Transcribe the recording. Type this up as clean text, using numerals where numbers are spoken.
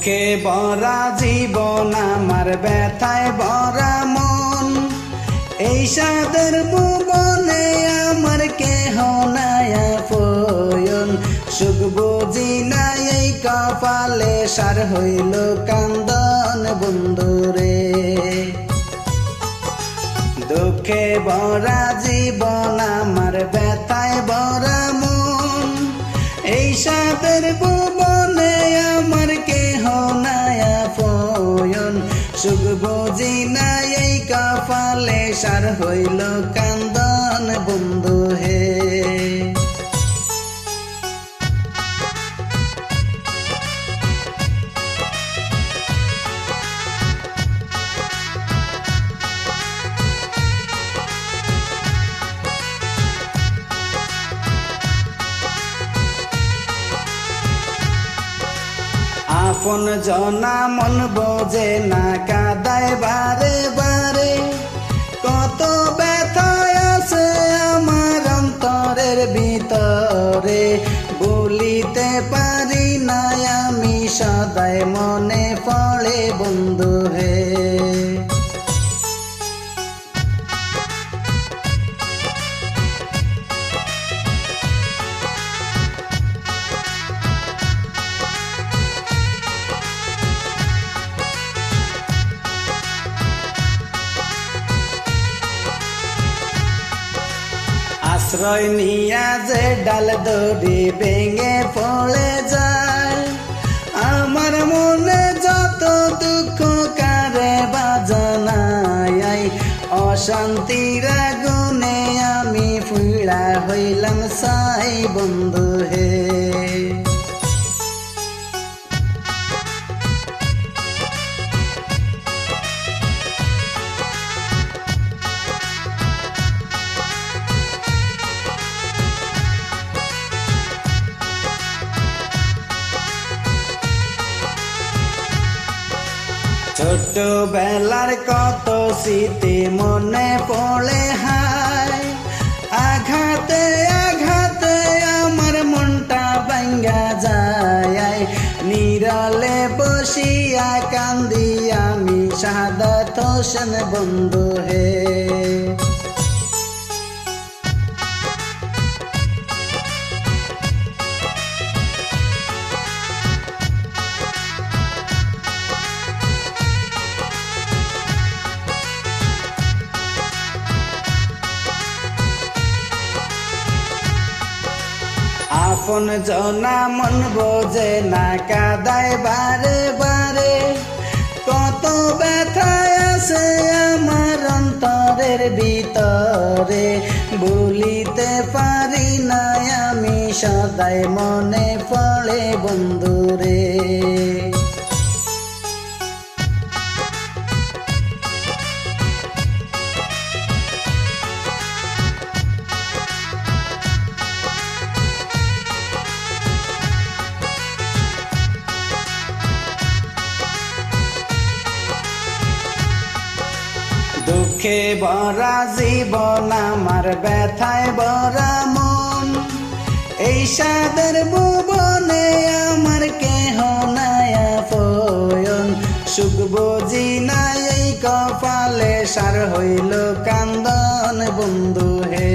দুঃখে ভরা জীবন আমার, ব্যথায় ভরা মন। এই সাদের ভুবনে আমার কেহ নাই আপন। সুখ বুঝি না এই কপালে, সার হইল কান্দন বন্ধুরে। দুঃখে ভরা জীবন আমার, ব্যথায় ভরা মন। এই সাদের ভুবনে আমার কেহ নাই আপন। সুখ বুঝি না এই কপালে, সার হইল কান্দন বন্ধু হে। আপন জনা মন বোঝে না, কাদায় বারে বারে। কত ব্যথা আছে আমার অন্তরের ভিতরে, বলিতে পারি না আমি, সদাই মনে পড়ে বন্ধু হে। আশ্রয় নিয়া যে ডাল দড়ি ভেঙে পড়ে যায়, আমার মনে যত দুঃখ কারে বাজানাই। অশান্তির আগুনে আমি ফুলা হইলাম সাই বন্ধু হে। ছোট বেলার কত স্মৃতি মনে পড়ে হায়, আঘাতে আঘাতে আমার মনটা ভাঙ্গা যায়। নিরলে বসিয়া কান্দি আমি, শাহাদাত হোসেন বন্ধু হে। আপন জনা মন বোঝে না, কাদায় বারে বারে। কত ব্যথা আছে আমার অন্তরের ভিতরে, বলিতে পারি না আমি, সদাই মনে পড়ে বন্ধুরে। দুঃখে ভরা জীবন আমার, ব্যথায় ভরা মন। এই সাদের ভুবনে আমার কেহ নাই আপন। সুখ বুঝি না এই কপালে, সার হইল কান্দন বন্ধু হে।